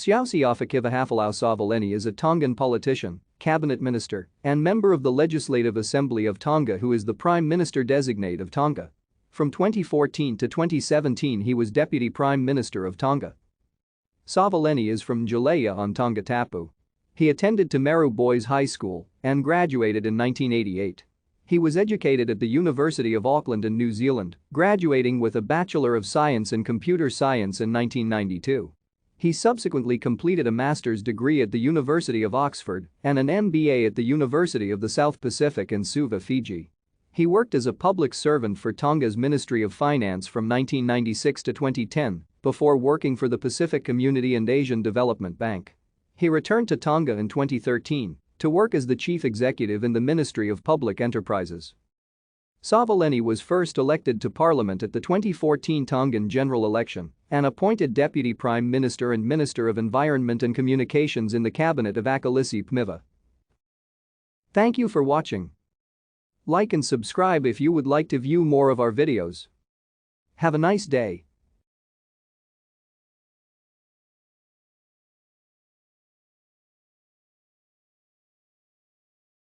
Siaosi Ofakivahafolau Sovaleni is a Tongan politician, cabinet minister, and member of the Legislative Assembly of Tonga who is the Prime Minister-designate of Tonga. From 2014 to 2017 he was Deputy Prime Minister of Tonga. Sovaleni is from Jalea on Tonga Tapu. He attended Meru Boys High School and graduated in 1988. He was educated at the University of Auckland in New Zealand, graduating with a Bachelor of Science in Computer Science in 1992. He subsequently completed a master's degree at the University of Oxford and an MBA at the University of the South Pacific in Suva, Fiji. He worked as a public servant for Tonga's Ministry of Finance from 1996 to 2010 before working for the Pacific Community and Asian Development Bank. He returned to Tonga in 2013 to work as the chief executive in the Ministry of Public Enterprises. Sovaleni was first elected to parliament at the 2014 Tongan general election and appointed Deputy Prime Minister and Minister of Environment and Communications in the cabinet of Akalisi Pmiva. Thank you for watching. Like and subscribe if you would like to view more of our videos. Have a nice day.